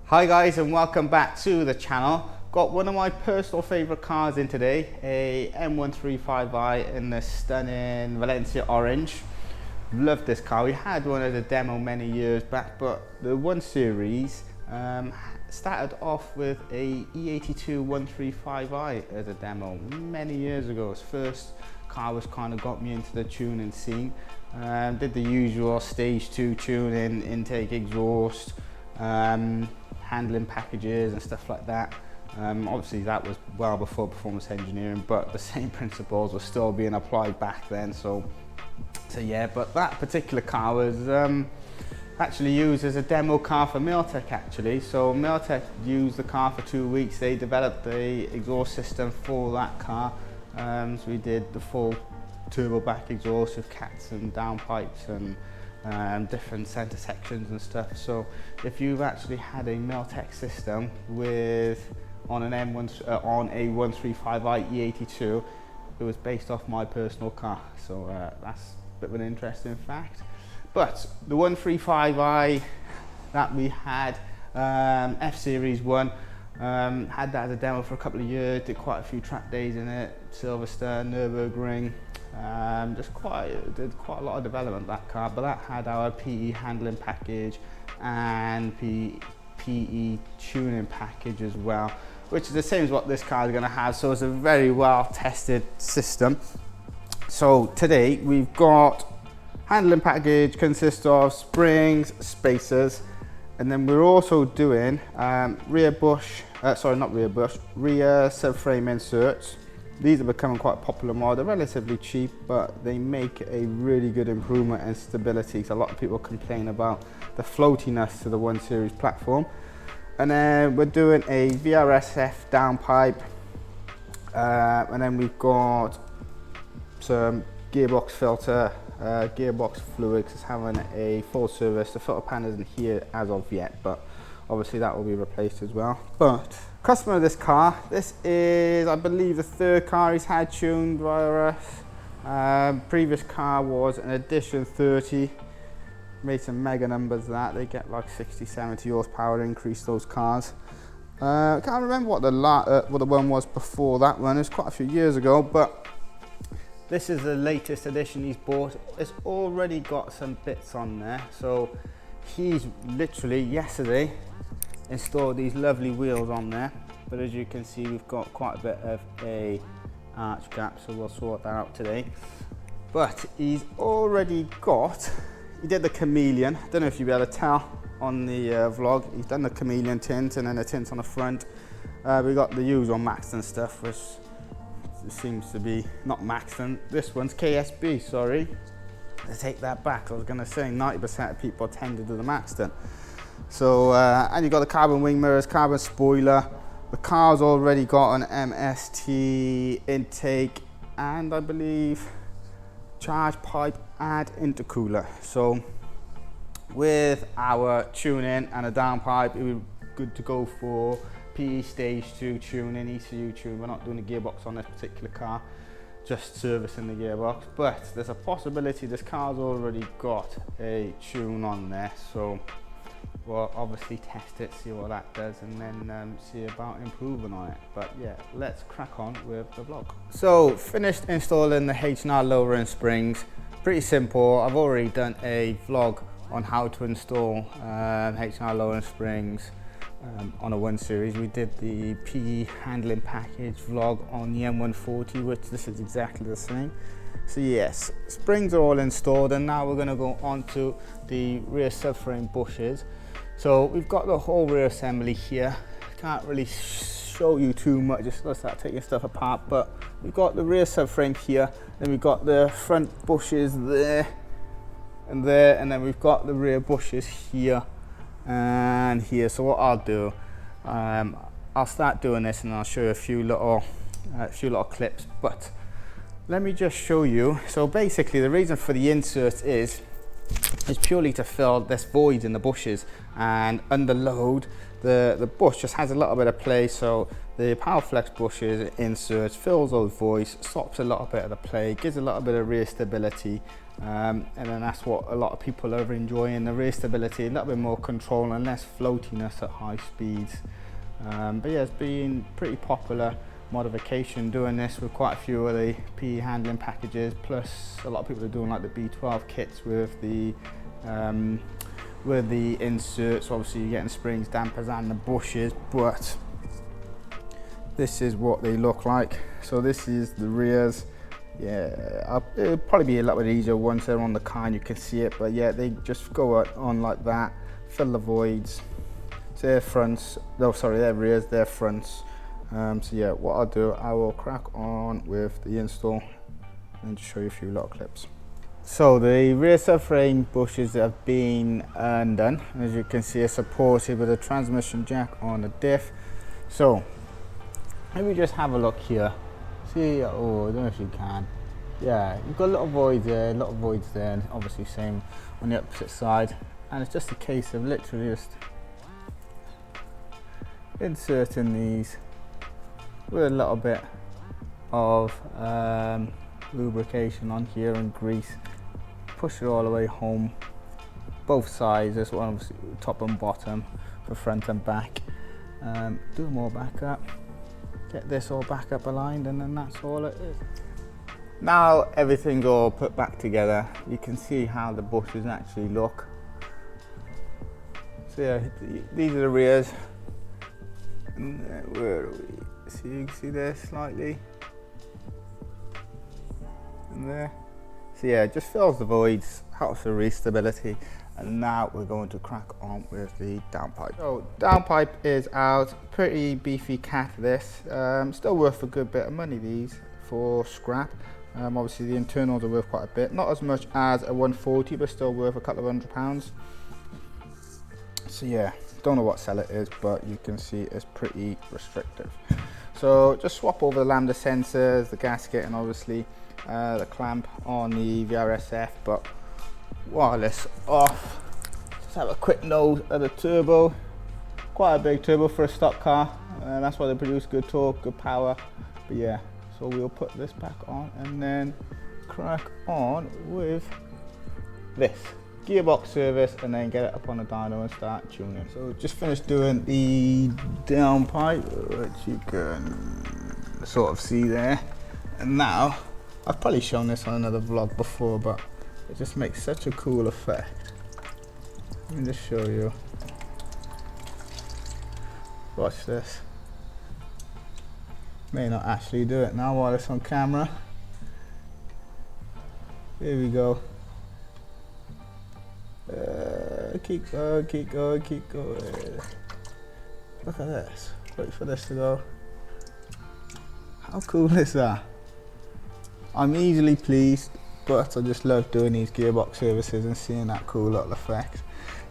Hi guys, and welcome back to the channel. Got one of my personal favorite cars in today, a M135i in the stunning Valencia orange. Love this car. We had one as a demo many years back, but the 1 Series started off with a E82 135i as a demo many years ago. Its first car was kind of got me into the tuning scene. Did the usual stage 2 tuning, intake, exhaust, handling packages and stuff like that. Obviously that was well before performance engineering, but the same principles were still being applied back then. So yeah, but that particular car was actually used as a demo car for Miltech actually. So Miltech used the car for 2 weeks. They developed the exhaust system for that car. So we did the full turbo back exhaust with cats and downpipes and different center sections and stuff. So if you've actually had a Miltech system on a 135i E82, it was based off my personal car. So that's a bit of an interesting fact. But the 135i that we had, F Series 1, had that as a demo for a couple of years, did quite a few track days in it, Silverstone, Nürburgring, did quite a lot of development that car. But that had our PE handling package and PE tuning package as well, which is the same as what this car is going to have. So it's a very well tested system. So today we've got handling package, consists of springs, spacers, and then we're also doing rear subframe inserts. These are becoming quite popular more. They're relatively cheap, but they make a really good improvement in stability. So a lot of people complain about the floatiness to the 1 Series platform. And then we're doing a VRSF downpipe, and then we've got some gearbox filter, gearbox fluids is having a full service. The filter pan isn't here as of yet, but obviously that will be replaced as well. But customer of this car, this is I believe the 3rd car he's had tuned via us. Previous car was an Edition 30, made some mega numbers. That they get like 60-70 horsepower increase, those cars. Can't remember what the one was before that one. It was quite a few years ago, but this is the latest edition he's bought. It's already got some bits on there. So he's literally yesterday installed these lovely wheels on there, but as you can see we've got quite a bit of a arch gap, so we'll sort that out today. But he's already got, he did the chameleon. I don't know if you'll be able to tell on the vlog, he's done the chameleon tint and then the tint on the front. We got the usual Maxton stuff, which seems to be not Maxton. This one's KSB, sorry. I take that back. I was going to say 90% of people tend to do the Maxton. So, and you've got the carbon wing mirrors, carbon spoiler. The car's already got an MST intake and I believe charge pipe and intercooler. So with our tuning and a downpipe, it would be good to go for PE stage 2 tuning, ECU tune. We're not doing a gearbox on this particular car, just servicing the gearbox. But there's a possibility this car's already got a tune on there, so we'll obviously test it, see what that does, and then see about improving on it. But yeah, let's crack on with the vlog. So finished installing the H&R lowering springs. Pretty simple. I've already done a vlog on how to install H&R lowering springs on a 1 Series. We did the PE handling package vlog on the M140, which this is exactly the same. So yes, springs are all installed, and now we're going to go on to the rear subframe bushes. So we've got the whole rear assembly here. Can't really show you too much, just let's start taking stuff apart. But we've got the rear subframe here, then we've got the front bushes there and there, and then we've got the rear bushes here and here. So what I'll do, I'll start doing this and I'll show you a few little clips, but let me just show you. So basically the reason for the insert is purely to fill this void in the bushes, and under load the bush just has a little bit of play. So the Powerflex bushes inserts fills those voids, stops a little bit of the play, gives a little bit of rear stability, and then that's what a lot of people are enjoying, the rear stability, a little bit more control and less floatiness at high speeds. But yeah, it's been pretty popular modification, doing this with quite a few of the PE handling packages, plus a lot of people are doing like the B12 kits with the inserts. Obviously you're getting springs, dampers and the bushes, but this is what they look like. So this is the rears. Yeah, it'll probably be a little bit easier once they're on the car and you can see it, but yeah, they just go on like that, fill the voids. So their fronts, no sorry, their rears, their fronts. So yeah, what I'll do, I will crack on with the install and just show you a few little clips. So the rear subframe bushes have been undone. As you can see, it's supported with a transmission jack on the diff. So let me just have a look here. See, oh, I don't know if you can. Yeah, you've got a little void there, a lot of voids there, and obviously same on the opposite side. And it's just a case of literally just inserting these with a little bit of lubrication on here and grease. Push it all the way home, both sides. This one obviously top and bottom for front and back. Do more back up. Get this all back up aligned, and then that's all it is. Now everything's all put back together, you can see how the bushes actually look. So yeah, these are the rears. And where are we? So you can see there slightly. And there. So yeah, it just fills the voids, helps the rear stability. And now we're going to crack on with the downpipe. So downpipe is out, pretty beefy cat this. Still worth a good bit of money these for scrap. Obviously the internals are worth quite a bit, not as much as a 140, but still worth a couple of £100. So yeah, don't know what cell it is, but you can see it's pretty restrictive. So just swap over the lambda sensors, the gasket, and obviously the clamp on the VRSF, but wireless off. Just have a quick nose at the turbo. Quite a big turbo for a stock car, and that's why they produce good torque, good power. But yeah, so we'll put this back on and then crack on with this gearbox service, and then get it up on the dyno and start tuning. So just finished doing the downpipe, which you can sort of see there. And now, I've probably shown this on another vlog before, but it just makes such a cool effect. Let me just show you. Watch this. May not actually do it now while it's on camera. Here we go. Keep going, keep going, keep going. Look at this. Wait for this to go. How cool is that? I'm easily pleased, but I just love doing these gearbox services and seeing that cool little effect.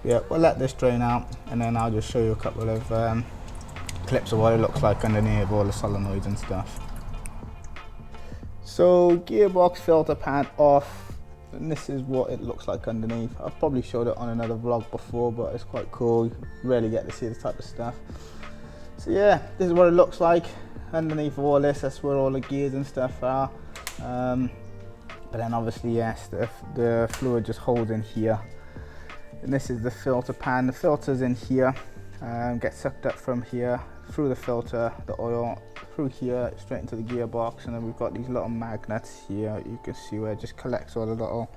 Yeah, we'll let this drain out, and then I'll just show you a couple of clips of what it looks like underneath all the solenoids and stuff. So gearbox filter pad off, and this is what it looks like underneath. I've probably showed it on another vlog before, but it's quite cool. You rarely get to see this type of stuff. So yeah, this is what it looks like underneath all this. That's where all the gears and stuff are. But then obviously, yes, the fluid just holds in here. And this is the filter pan. The filter's in here, gets sucked up from here, through the filter, the oil, through here, straight into the gearbox. And then we've got these little magnets here. You can see where it just collects all the little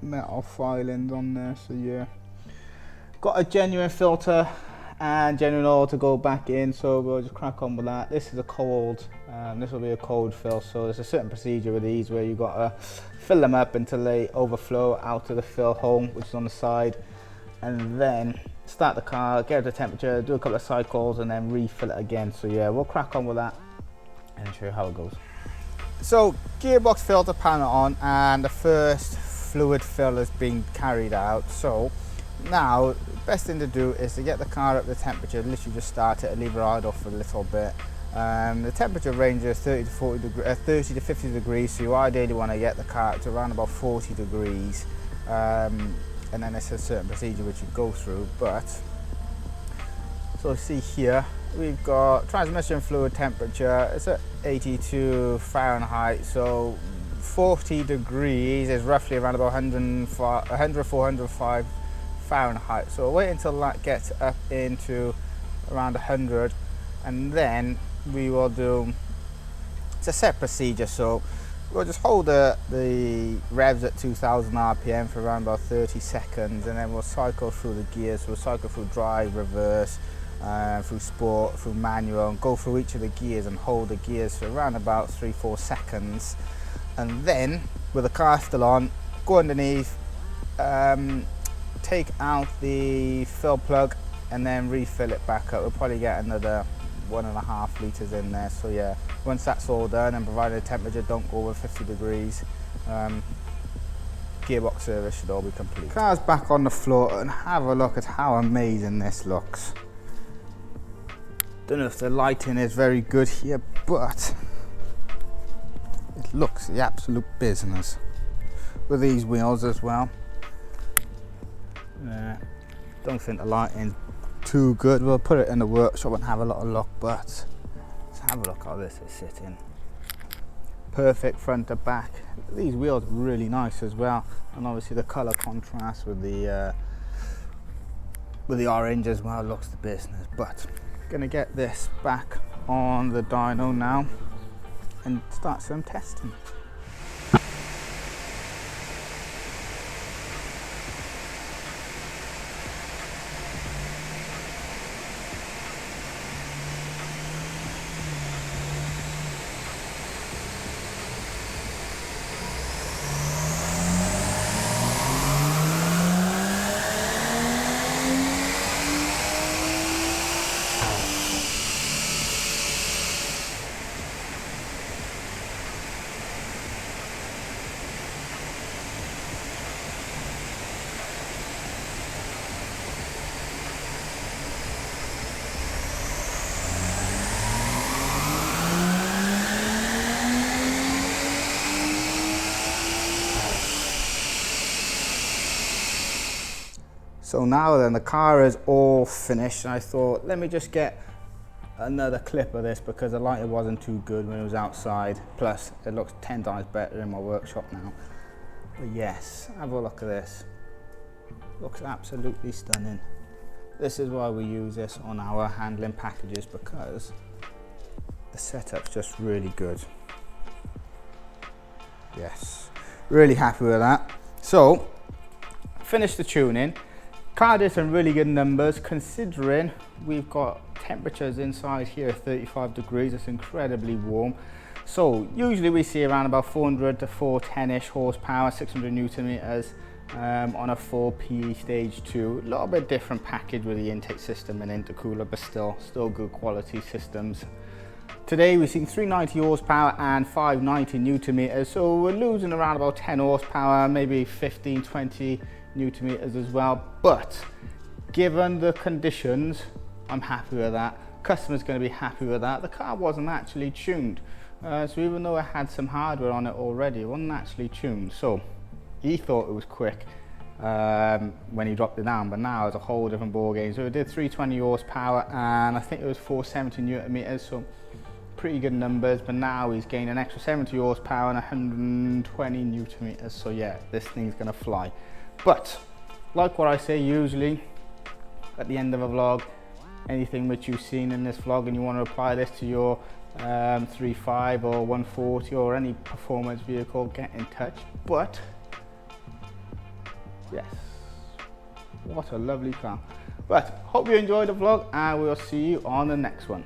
metal filings on there. So yeah, got a genuine filter and genuine oil to go back in, so we'll just crack on with that. This is a cold, this will be a cold fill, so there's a certain procedure with these where you've got to fill them up until they overflow out to the fill hole, which is on the side, and then start the car, get it to temperature, do a couple of cycles, and then refill it again. So yeah, we'll crack on with that and show you how it goes. So gearbox filter panel on, and the first fluid fill has been carried out. So now, best thing to do is to get the car up to temperature, literally just start it and leave it idle for a little bit. The temperature range is 30 to 50 degrees, so you ideally want to get the car to around about 40 degrees. And then it's a certain procedure which you go through, but so see here, we've got transmission fluid temperature, it's at 82 Fahrenheit, so 40 degrees is roughly around about 105 Fahrenheit. So we'll wait until that gets up into around 100, and then we will do, it's a set procedure, so we'll just hold the revs at 2000 RPM for around about 30 seconds, and then we'll cycle through the gears. We'll cycle through drive, reverse, through sport, through manual, and go through each of the gears and hold the gears for around about 3-4 seconds. And then, with the car still on, go underneath, take out the fill plug, and then refill it back up. We'll probably get another 1.5 litres in there. So yeah, once that's all done, and provided the temperature don't go over 50 degrees, gearbox service should all be complete. Car's back on the floor, and have a look at how amazing this looks. Don't know if the lighting is very good here, but it looks the absolute business with these wheels as well. Don't think the lighting's too good. We'll put it in the workshop and have a little look, but let's have a look how this is sitting. Perfect front to back. These wheels are really nice as well, and obviously the color contrast with the orange as well looks the business. But gonna get this back on the dyno now and start some testing. So now then, the car is all finished, and I thought, let me just get another clip of this because the lighting wasn't too good when it was outside. Plus, it looks 10 times better in my workshop now. But yes, have a look at this. Looks absolutely stunning. This is why we use this on our handling packages, because the setup's just really good. Yes, really happy with that. So, finished the tuning. Car did some really good numbers, considering we've got temperatures inside here at 35 degrees. It's incredibly warm. So usually we see around about 400 to 410-ish horsepower, 600 Newton meters on a 4P stage 2. A little bit different package with the intake system and intercooler, but still good quality systems. Today we've seen 390 horsepower and 590 Newton meters. So we're losing around about 10 horsepower, maybe 15, 20 Newton meters as well, but given the conditions, I'm happy with that. Customer's going to be happy with that. The car wasn't actually tuned, so even though it had some hardware on it already, it wasn't actually tuned. So he thought it was quick when he dropped it down, but now it's a whole different ball game. So it did 320 horsepower and I think it was 470 Newton meters, so pretty good numbers. But now he's gained an extra 70 horsepower and 120 Newton meters. So yeah, this thing's going to fly. But like what I say usually at the end of a vlog, anything which you've seen in this vlog and you want to apply this to your 35 or 140 or any performance vehicle, get in touch. But yes, what a lovely car. But hope you enjoyed the vlog, and we'll see you on the next one.